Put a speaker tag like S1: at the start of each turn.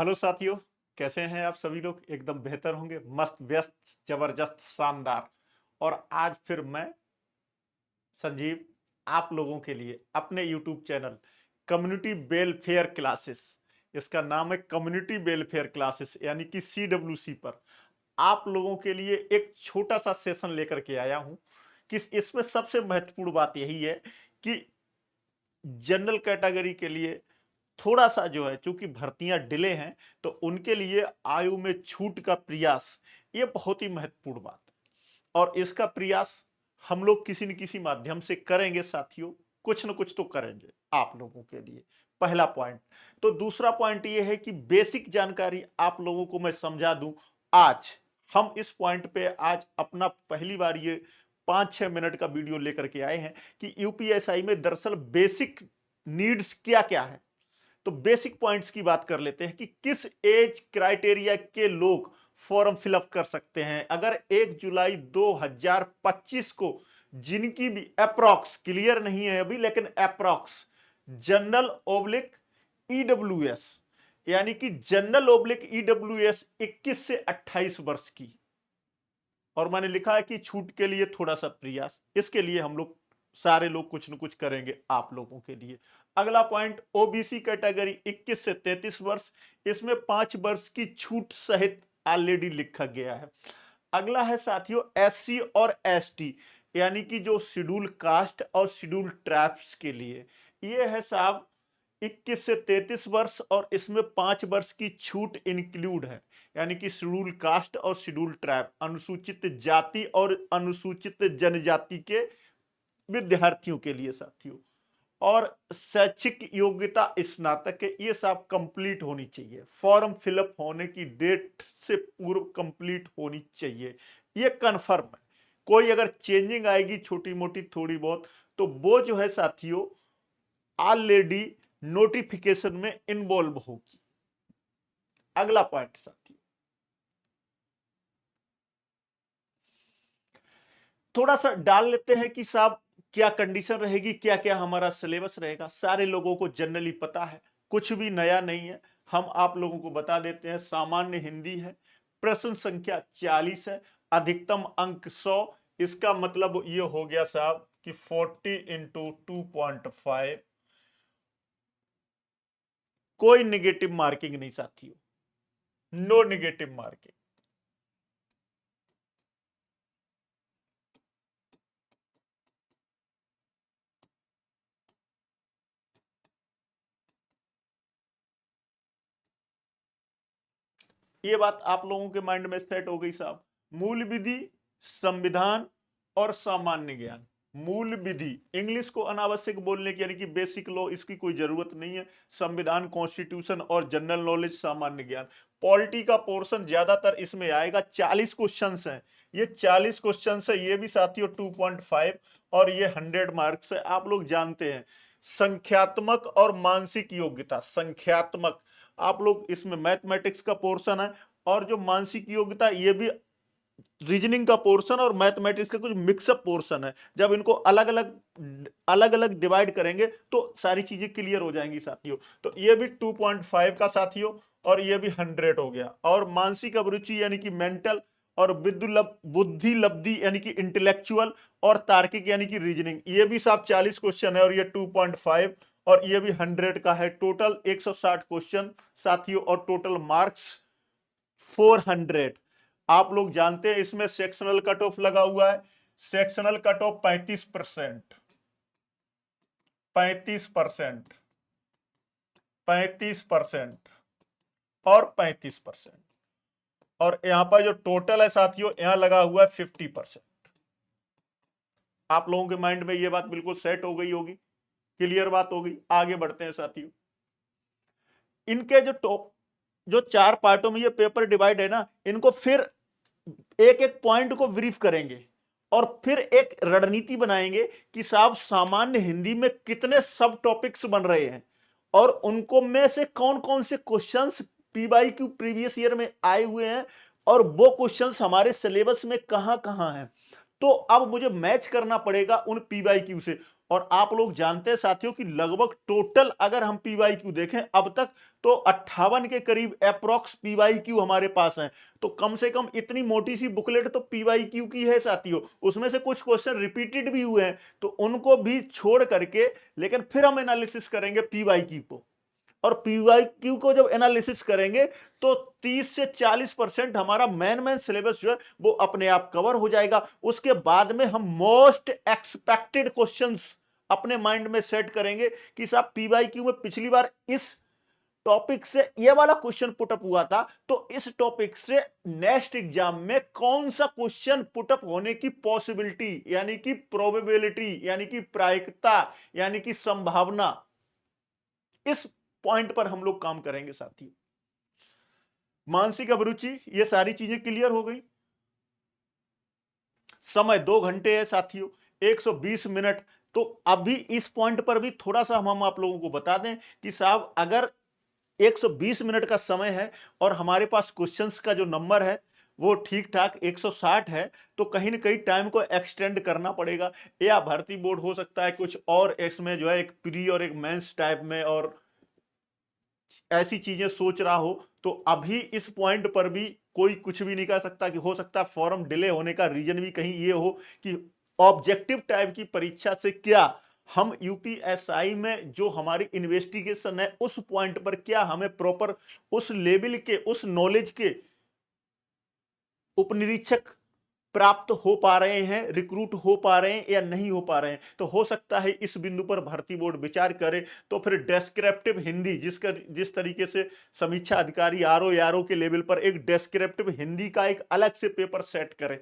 S1: Hello साथियों, कैसे हैं आप सभी लोग? एकदम बेहतर होंगे, मस्त व्यस्त जबरदस्त शानदार। और आज फिर मैं संजीव आप लोगों के लिए अपने YouTube channel community welfare classes, इसका नाम है कम्युनिटी वेलफेयर क्लासेस यानी कि CWC पर आप लोगों के लिए एक छोटा सा सेशन लेकर के आया हूं कि इसमें सबसे महत्वपूर्ण बात यही है कि जनरल कैटेगरी के लिए थोड़ा सा जो है, चूंकि भर्तियां डिले हैं, तो उनके लिए आयु में छूट का प्रयास ये बहुत ही महत्वपूर्ण बात है। और इसका प्रयास हम लोग किसी न किसी माध्यम से करेंगे साथियों, कुछ न कुछ तो करेंगे आप लोगों के लिए। पहला पॉइंट। तो दूसरा पॉइंट ये है कि बेसिक जानकारी आप लोगों को मैं समझा दूं। आज हम इस पॉइंट पे आज अपना पहली बार ये 5-6 मिनट का वीडियो लेकर के आए हैं कि यूपीएसआई में दरअसल बेसिक नीड्स क्या क्या है। तो बेसिक पॉइंट्स की बात कर लेते हैं कि किस एज क्राइटेरिया के लोग फॉर्म फिलअप कर सकते हैं। अगर 1 जुलाई 2025 को जिनकी भी अप्रॉक्स क्लियर नहीं है अभी, लेकिन अप्रॉक्स जनरल ओब्लिक ईडब्ल्यूएस यानी कि जनरल ओब्लिक ईडब्ल्यूएस 21 से 28 वर्ष की, और मैंने लिखा है कि छूट के लिए थोड़ा सा प्रयास, इसके लिए हम लोग सारे लोग कुछ न कुछ करेंगे आप लोगों के लिए। अगला पॉइंट, ओबीसी कैटेगरी 21 से 33 वर्ष, इसमें 5 वर्ष की छूट सहित ऑलरेडी लिखा गया है। अगला है साथियों एससी और एसटी यानी कि जो शेड्यूल कास्ट और शेड्यूल ट्राइब्स के लिए, ये है साहब 21 से 33 वर्ष, और इसमें 5 वर्ष की छूट इंक्लूड है। यानी कि शेड्यूल कास्ट और शेड्यूल ट्राइब, अनुसूचित जाति और अनुसूचित जनजाति के विद्यार्थियों के लिए साथियों। और शैक्षिक योग्यता स्नातक है, ये सब कंप्लीट होनी चाहिए, फॉर्म फिलअप होने की डेट से पूर्व कंप्लीट होनी चाहिए, ये कंफर्म है। कोई अगर चेंजिंग आएगी छोटी मोटी थोड़ी बहुत, तो वो जो है साथियों ऑलरेडी नोटिफिकेशन में इन्वॉल्व होगी। अगला पॉइंट साथियों, थोड़ा सा डाल लेते हैं कि साहब क्या कंडीशन रहेगी, क्या क्या हमारा सिलेबस रहेगा। सारे लोगों को जनरली पता है, कुछ भी नया नहीं है, हम आप लोगों को बता देते हैं। सामान्य हिंदी है, प्रश्न संख्या 40 है, अधिकतम अंक 100। इसका मतलब ये हो गया साहब कि 40 इंटू 2.5, कोई निगेटिव मार्किंग नहीं साथियों, नो निगेटिव मार्किंग। ये बात आप लोगों के माइंड में सेट हो गई साहब। मूल विधि, संविधान और सामान्य ज्ञान। मूल विधि इंग्लिश को अनावश्यक बोलने की, यानी कि बेसिक लॉ, इसकी कोई जरूरत नहीं है। संविधान, कॉन्स्टिट्यूशन और जनरल नॉलेज, सामान्य ज्ञान। पॉलिटी का पोर्शन ज्यादातर इसमें आएगा, 40 क्वेश्चंस हैं। ये 40 क्वेश्चंस है, ये भी साथियों 2.5, और ये 100 मार्क्स है। आप लोग जानते हैं संख्यात्मक और मानसिक योग्यता। संख्यात्मक आप लोग इसमें मैथमेटिक्स का पोर्शन है, और जो मानसिक योग्यता ये भी रीजनिंग का पोर्शन और मैथमेटिक्स का कुछ मिक्सअप पोर्शन है। जब इनको अलग अलग डिवाइड करेंगे तो सारी चीजें क्लियर हो जाएंगी साथियों। तो ये भी 2.5 का साथियों, और ये भी 100 हो गया। और मानसिक अभिरुचि यानी कि मेंटल, और बुद्धि लब्धि यानी कि इंटेलेक्चुअल, और तार्किक यानी कि रीजनिंग, ये भी साहब 40 क्वेश्चन है, और ये 2.5, और ये भी 100 का है। टोटल 160 क्वेश्चन साथियों, और टोटल मार्क्स 400। आप लोग जानते हैं इसमें सेक्शनल कट ऑफ लगा हुआ है। सेक्शनल कट ऑफ 35%, 35%, 35% और 35%। और यहां पर जो टोटल है साथियों, यहां लगा हुआ है 50%। आप लोगों के माइंड में ये बात बिल्कुल सेट हो गई होगी, क्लियर बात होगी। आगे बढ़ते हैं साथियों। इनके जो टॉप, जो 4 पार्टों में ये पेपर डिवाइड है ना, इनको फिर एक एक पॉइंट को ब्रीफ करेंगे, और फिर एक रणनीति बनाएंगे कि साहब सामान्य हिंदी में कितने सब टॉपिक्स बन रहे हैं, और उनको में से कौन कौन से क्वेश्चंस पीवाईक्यू प्रीवियस ईयर में आए हुए हैं, और वो क्वेश्चंस हमारे सिलेबस में कहां कहां हैं। तो अब मुझे मैच करना पड़ेगा उन पीवाईक्यू से। और आप लोग जानते हैं साथियों कि लगभग टोटल अगर हम पीवाईक्यू देखें अब तक तो 58 के करीब अप्रोक्स पीवाईक्यू हमारे पास हैं। तो कम से कम इतनी मोटी सी बुकलेट तो पीवाईक्यू की है साथियों। उसमें से कुछ क्वेश्चन रिपीटेड भी हुए हैं तो उनको भी छोड़ करके लेकिन फिर हम एनालिसिस करेंगे पीवाईक्यू को। और पीवाईक्यू को जब एनालिसिस करेंगे तो 30 से 40% हमारा मेन सिलेबस जो है वो अपने आप कवर हो जाएगा। उसके बाद में हम मोस्ट एक्सपेक्टेड क्वेश्चंस अपने माइंड में सेट करेंगे कि साहब पीवाईक्यू में पिछली बार इस टॉपिक से ये वाला क्वेश्चन पुटअप हुआ था तो इस टॉपिक से नेक्स्ट एग्जाम में कौन सा क्वेश्चन पुटअप होने की पॉसिबिलिटी यानी कि प्रोबेबिलिटी यानी कि प्रायिकता यानी कि संभावना, इस पॉइंट पर हम लोग काम करेंगे साथियों। मानसिक अभिरुचि, ये सारी चीजें क्लियर हो गई। समय 2 घंटे है साथियों, 120 मिनट। तो अभी इस पॉइंट पर भी थोड़ा सा हम आप लोगों को बता दें कि साहब अगर 120 मिनट का समय है और हमारे पास क्वेश्चंस का जो नंबर है वो ठीक ठाक 160 है तो कहीं ना कहीं टाइम को एक्सटेंड करना पड़ेगा। या भर्ती बोर्ड हो सकता है कुछ और इसमें जो है एक प्री और एक मेंस टाइप में और ऐसी चीजें सोच रहा हो तो अभी इस पॉइंट पर भी कोई कुछ भी नहीं कर सकता कि हो सकता है फॉर्म डिले होने का रीजन भी कहीं ये हो कि ऑब्जेक्टिव टाइप की परीक्षा से क्या हम यूपीएसआई में जो हमारी इन्वेस्टिगेशन है उस पॉइंट पर क्या हमें प्रॉपर उस लेवल के उस नॉलेज के उपनिरीक्षक प्राप्त हो पा रहे हैं, रिक्रूट हो पा रहे हैं या नहीं हो पा रहे हैं। तो हो सकता है इस बिंदु पर भर्ती बोर्ड विचार करे तो फिर डेस्क्रिप्टिव हिंदी जिस तरीके से समीक्षा अधिकारी आरओ के लेवल पर एक डेस्क्रिप्टिव हिंदी का एक अलग से पेपर सेट करे।